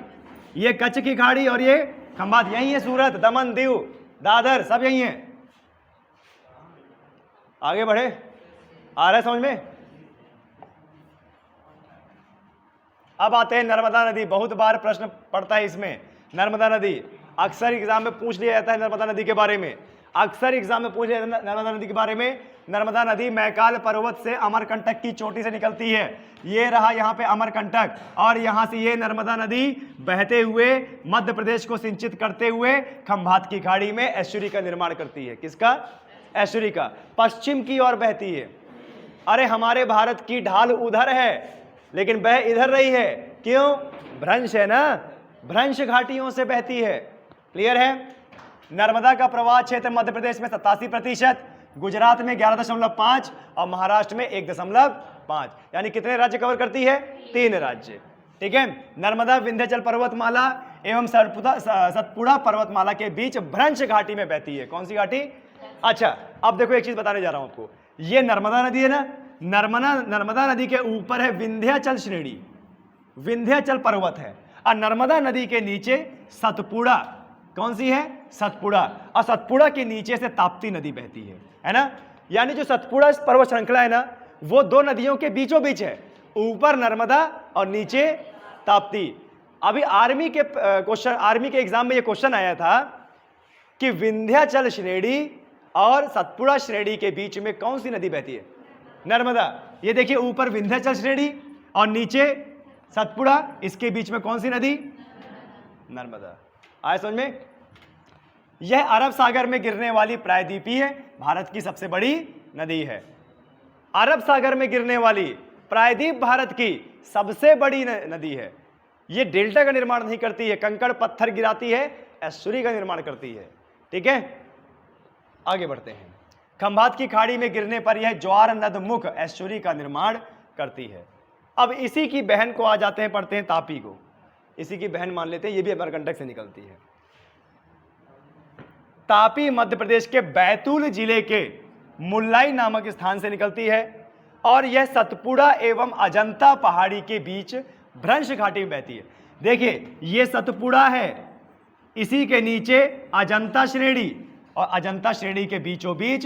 ये कच्छ की खाड़ी और ये खंभात, यही है। सूरत, दमन, दीव, दादर सब यही है। आगे बढ़े, आ रहा है समझ में? अब आते हैं नर्मदा नदी। बहुत बार प्रश्न पड़ता है इसमें, नर्मदा नदी अक्सर एग्जाम में पूछ लिया जाता है। नर्मदा नदी के बारे में अक्सर एग्जाम में पूछ लिया जाता है नर्मदा नदी के बारे में। नर्मदा नदी मैकाल पर्वत से अमरकंटक की चोटी से निकलती है। ये रहा यहाँ पे अमरकंटक, और यहाँ से ये नर्मदा नदी बहते हुए मध्य प्रदेश को सिंचित करते हुए खंभात की खाड़ी में एस्चुरी का निर्माण करती है। किसका? एस्चुरी का। पश्चिम की ओर बहती है। अरे हमारे भारत की ढाल उधर है लेकिन बह इधर रही है, क्यों? भ्रंश है ना, भ्रंश घाटियों से बहती है। क्लियर है? नर्मदा का प्रवाह क्षेत्र मध्य प्रदेश में 87%, गुजरात में 11.5 और महाराष्ट्र में 1.5, यानी कितने राज्य कवर करती है? 3 राज्य। ठीक है, नर्मदा विंध्याचल पर्वतमाला एवं सतपुड़ा पर्वतमाला के बीच भ्रंश घाटी में बहती है। कौन सी घाटी? अच्छा, अब देखो एक चीज बताने जा रहा हूं आपको। ये नर्मदा नदी है ना, नर्मदा नदी के ऊपर है विंध्याचल श्रेणी, विंध्याचल पर्वत है, और नर्मदा नदी के नीचे सतपुड़ा, कौन सी है? सतपुड़ा, और सतपुड़ा के नीचे से ताप्ती नदी बहती है ना। यानी जो सतपुड़ा पर्वत श्रृंखला है ना, वो दो नदियों के बीचों बीच है, ऊपर नर्मदा और नीचे ताप्ती। अभी आर्मी के एग्जाम में ये क्वेश्चन आया था कि विंध्याचल श्रेणी और सतपुड़ा श्रेणी के बीच में कौन सी नदी बहती है? नर्मदा। ये देखिए, ऊपर विंध्याचल श्रेणी और नीचे सतपुड़ा, इसके बीच में कौन सी नदी? नर्मदा। आया समझ में? यह अरब सागर में गिरने वाली प्रायद्वीपीय है, भारत की सबसे बड़ी नदी है। अरब सागर में गिरने वाली प्रायद्वीप भारत की सबसे बड़ी नदी है। यह डेल्टा का निर्माण नहीं करती है, कंकड़ पत्थर गिराती है, एस्चुरी का निर्माण करती है। ठीक है, आगे बढ़ते हैं। खंभात की खाड़ी में गिरने पर यह ज्वार नदमुख एस्चुरी का निर्माण करती है। अब इसी की बहन को आ जाते हैं, पढ़ते हैं तापी को। इसी की बहन मान लेते हैं, ये भी अमरकंटक से निकलती है। तापी मध्य प्रदेश के बैतूल जिले के मुल्लाई नामक स्थान से निकलती है और यह सतपुड़ा एवं अजंता पहाड़ी के बीच भ्रंश घाटी में बहती है। देखिए ये सतपुड़ा है, इसी के नीचे अजंता श्रेणी और अजंता श्रेणी के बीचों बीच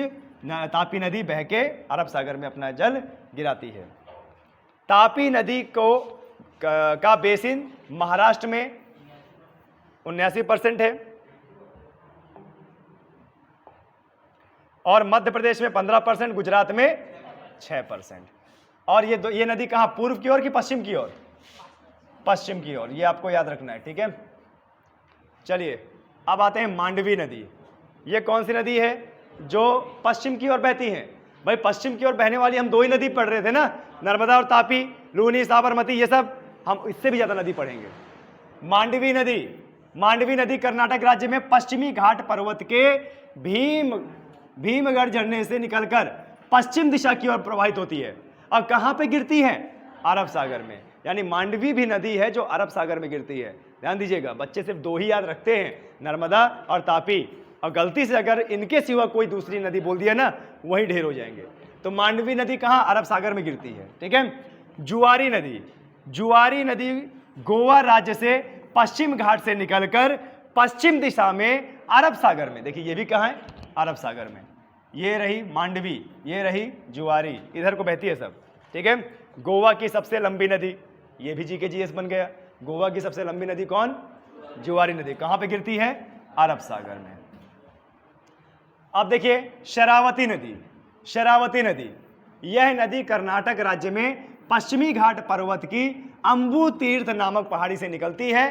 तापी नदी बह के अरब सागर में अपना जल गिराती है। तापी नदी का बेसिन महाराष्ट्र में 79% है और मध्य प्रदेश में 15%, गुजरात में 6%। और ये नदी कहां, पूर्व की ओर कि पश्चिम की ओर? पश्चिम की ओर, ये आपको याद रखना है, ठीक है। चलिए अब आते हैं मांडवी नदी। ये कौन सी नदी है जो पश्चिम की ओर बहती है? भाई पश्चिम की ओर बहने वाली हम दो ही नदी पढ़ रहे थे ना, नर्मदा और तापी, लूनी, साबरमती, ये सब हम इससे भी ज्यादा नदी पढ़ेंगे। मांडवी नदी, मांडवी नदी कर्नाटक राज्य में पश्चिमी घाट पर्वत के भीमगढ़ झरने से निकलकर पश्चिम दिशा की ओर प्रवाहित होती है और कहां पे गिरती है? अरब सागर में। यानी मांडवी भी नदी है जो अरब सागर में गिरती है। ध्यान दीजिएगा, बच्चे सिर्फ दो ही याद रखते हैं, नर्मदा और तापी, और गलती से अगर इनके सिवा कोई दूसरी नदी बोल दिया ना, वही ढेर हो जाएंगे। तो मांडवी नदी कहां? अरब सागर में गिरती है, ठीक है। जुआरी नदी, जुआरी नदी गोवा राज्य से पश्चिम घाट से निकलकर पश्चिम दिशा में अरब सागर में, देखिए ये भी कहां है? अरब सागर में। ये रही मांडवी, ये रही जुआरी, इधर को बहती है सब, ठीक है। गोवा की सबसे लंबी नदी, ये भी जी के जीएस बन गया। गोवा की सबसे लंबी नदी कौन? जुआरी नदी। कहां पे गिरती है? अरब सागर में। अब देखिए शरावती नदी, शरावती नदी, यह नदी कर्नाटक राज्य में पश्चिमी घाट पर्वत की अंबु तीर्थ नामक पहाड़ी से निकलती है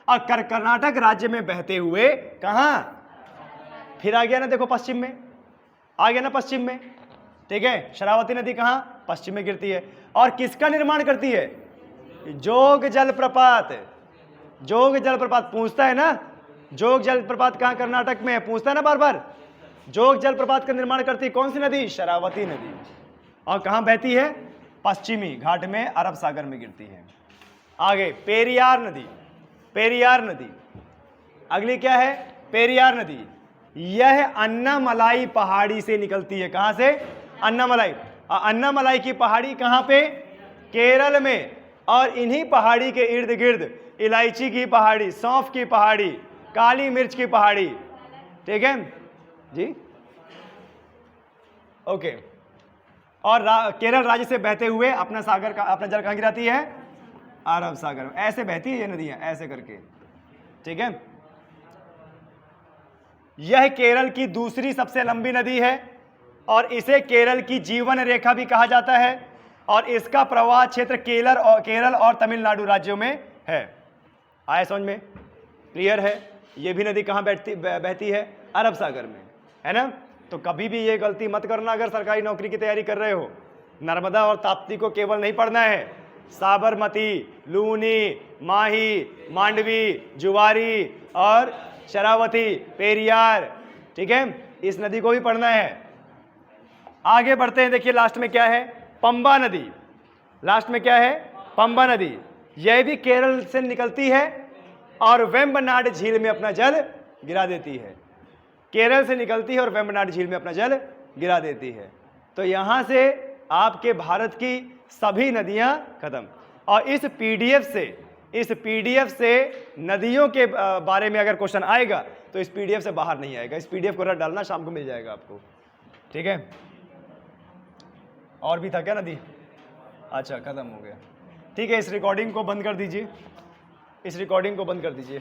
और कर्नाटक राज्य में बहते हुए कहां? फिर आ गया ना, देखो पश्चिम में आ गया ना, पश्चिम में, ठीक है। शरावती नदी कहां? पश्चिम में गिरती है और किसका निर्माण करती है? जोग जलप्रपात। जोग जलप्रपात पूछता है ना, जोग जलप्रपात कहां कर्नाटक में है? पूछता है ना बार बार। जोग जलप्रपात का निर्माण करती है कौन सी नदी? शरावती नदी। और कहां बहती है? पश्चिमी घाट में अरब सागर में गिरती है। आगे पेरियार नदी, पेरियार नदी, अगली क्या है? पेरियार नदी। यह अन्नामलाई पहाड़ी से निकलती है। कहां से? अन्नामलाई। अन्नामलाई की पहाड़ी कहां पे? केरल में। और इन्हीं पहाड़ी के इर्द गिर्द इलायची की पहाड़ी, सौंफ की पहाड़ी, काली मिर्च की पहाड़ी, ठीक है जी, ओके। और केरल राज्य से बहते हुए अपना सागर का अपना जल कहां गिराती है? अरब सागर में। ऐसे बहती है ये नदियां, ऐसे करके, ठीक है। यह केरल की दूसरी सबसे लंबी नदी है और इसे केरल की जीवन रेखा भी कहा जाता है और इसका प्रवाह क्षेत्र केरल और तमिलनाडु राज्यों में है। आया समझ में? क्लियर है? यह भी नदी कहां बहती है? अरब सागर में, है ना। तो कभी भी ये गलती मत करना अगर सरकारी नौकरी की तैयारी कर रहे हो। नर्मदा और ताप्ती को केवल नहीं पढ़ना है, साबरमती, लूनी, माही, मांडवी, जुआरी और शरावती, पेरियार, ठीक है, इस नदी को भी पढ़ना है। आगे बढ़ते हैं, देखिए लास्ट में क्या है? पंबा नदी। लास्ट में क्या है? पंबा नदी। यह भी केरल से निकलती है और वेम्बनाड झील में अपना जल गिरा देती है। केरल से निकलती है और वेम्बनाड झील में अपना जल गिरा देती है। तो यहां से आपके भारत की सभी नदियां खत्म। और इस पीडीएफ से नदियों के बारे में अगर क्वेश्चन आएगा तो इस पीडीएफ से बाहर नहीं आएगा। इस पीडीएफ को रट डालना, शाम को मिल जाएगा आपको, ठीक है। और भी था क्या नदी? अच्छा खत्म हो गया, ठीक है। इस रिकॉर्डिंग को बंद कर दीजिए, इस रिकॉर्डिंग को बंद कर दीजिए।